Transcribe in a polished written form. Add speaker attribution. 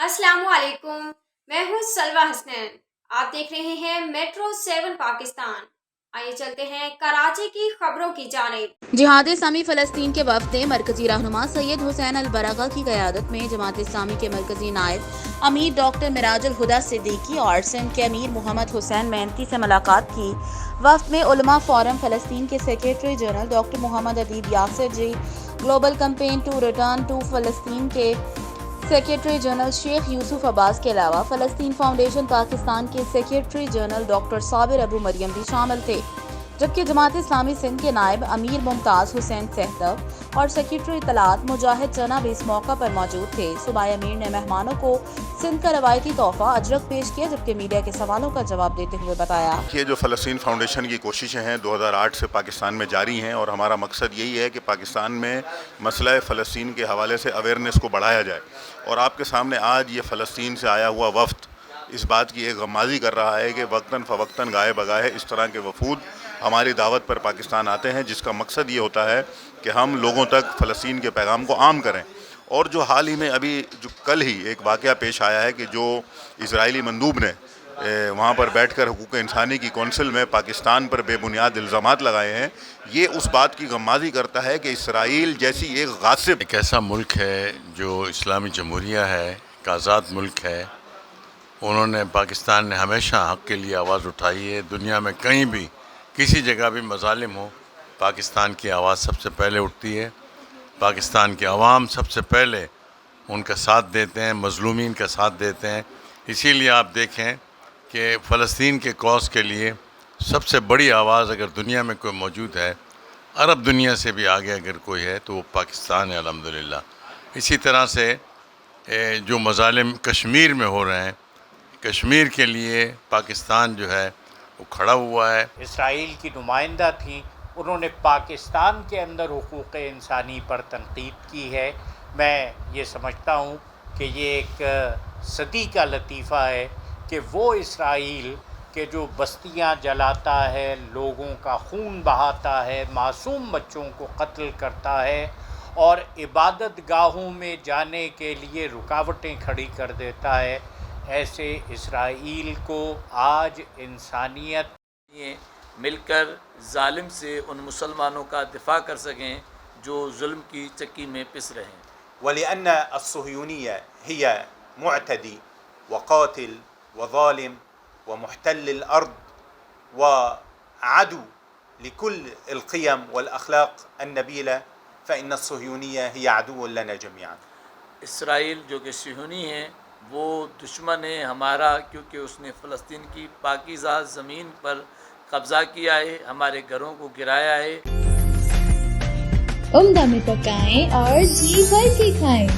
Speaker 1: अस्सलाम वालेकुम। मैं हूँ सलवा हसनैन। आप देख रहे हैं मेट्रो 7 पाकिस्तान। आइए चलते हैं कराची की खबरों की जानिब।
Speaker 2: जिहाद इस्लामी फ़लस्तीन के वफ़द ने मरकजी रहनुमा सैयद हुसैन अल बरगा की क़यादत में जमात इस्लामी के मरकजी नायब अमीर डॉक्टर मिराजुल हुदा सिद्दीकी और सिंध के अमीर मोहम्मद हुसैन मेहनती से मुलाकात की। वफ़द में उलमा फ़ोरम फ़लस्तीन के secretary general doctor Mohammad Adeeb Yasir ji, global campaign to return to फ़लस्तीन के सेक्रेटरी जनरल शेख यूसुफ अब्बास के अलावा फ़लस्तीन फाउंडेशन पाकिस्तान के secretary general doctor Sabir Abu Maryam भी शामिल थे, जबकि जमात इस्लामी सिंध के नायब अमीर मुमताज़ हुसैन सहतव और सेक्रेटरी इत्तलात मुजाहिद चना भी इस मौका पर मौजूद थे। सूबाई अमीर ने मेहमानों को सिंध का रवायती तोहफा अजरक पेश किया, जबकि मीडिया के सवालों का जवाब देते हुए बताया
Speaker 3: ये जो फ़लस्तीन फाउंडेशन की कोशिशें हैं 2008 से पाकिस्तान में जारी हैं और हमारा मकसद यही है कि पाकिस्तान में मसला फ़लस्तीन के हवाले से अवेयरनेस को बढ़ाया जाए। और आपके सामने आज ये फ़लस्तीन से आया हुआ वफ़द इस बात की एक गमाज़ी कर रहा है कि वक्तन फ़वक्तन गाए बगाए इस तरह के वफूद हमारी दावत पर पाकिस्तान आते हैं, जिसका मकसद ये होता है कि हम लोगों तक फ़लस्तीन के पैगाम को आम करें। और जो हाल ही में अभी जो कल ही एक वाक़या पेश आया है कि जो इजरायली मंदूब ने वहाँ पर बैठकर हुकूक इंसानी की कौंसिल में पाकिस्तान पर बेबुनियाद इल्ज़ामात लगाए हैं, ये उस बात की गमाज़ी करता है कि इसराइल जैसी एक गासिब
Speaker 4: एक ऐसा मुल्क है जो इस्लामी जमहूरिया है, एक आज़ाद मुल्क है। उन्होंने पाकिस्तान ने हमेशा हक़ के लिए आवाज़ उठाई है। दुनिया में कहीं भी किसी जगह भी मज़ालिम हो, पाकिस्तान की आवाज़ सबसे पहले उठती है। पाकिस्तान के अवाम सबसे पहले उनका साथ देते हैं, मज़लूमीन का साथ देते हैं। इसीलिए आप देखें कि फ़लस्तीन के कॉज़ के लिए सबसे बड़ी आवाज़ अगर दुनिया में कोई मौजूद है, अरब दुनिया से भी आगे अगर कोई है तो वो पाकिस्तान है अल्हम्दुलिल्लाह। इसी तरह से जो मज़ालिम कश्मीर में हो रहे हैं, कश्मीर के लिए पाकिस्तान जो है वो खड़ा हुआ है।
Speaker 5: इसराइल की नुमाइंदा थी, उन्होंने पाकिस्तान के अंदर हुकूक़ इंसानी पर तनकीद की है। मैं ये समझता हूँ कि ये एक सदी का लतीफ़ा है कि वो इसराइल के जो बस्तियाँ जलाता है, लोगों का खून बहाता है, मासूम बच्चों को कत्ल करता है और इबादत गाहों में जाने के लिए रुकावटें खड़ी कर देता है, ऐसे इसराइल को आज इंसानियत
Speaker 6: मिलकर जालिम से उन मुसलमानों का दिफा कर सकें जो जुल्म की चक्की में पिस रहे हैं।
Speaker 7: ولأن الصهيونية هي معتدي وقاتل وظالم ومحتل الأرض وعدو لكل القيم والأخلاق النبيلة، فإن الصهيونية هي عدو لنا جميعا۔
Speaker 6: اسرائیل جو کہ صہیونی ہے وہ دشمن ہے ہمارا، کیونکہ اس نے فلسطین کی پاکیزہ زمین پر قبضہ کیا ہے، ہمارے گھروں کو گرایا ہے۔
Speaker 8: عمدہ میں پکائیں اور جی بھر کے کھائیں۔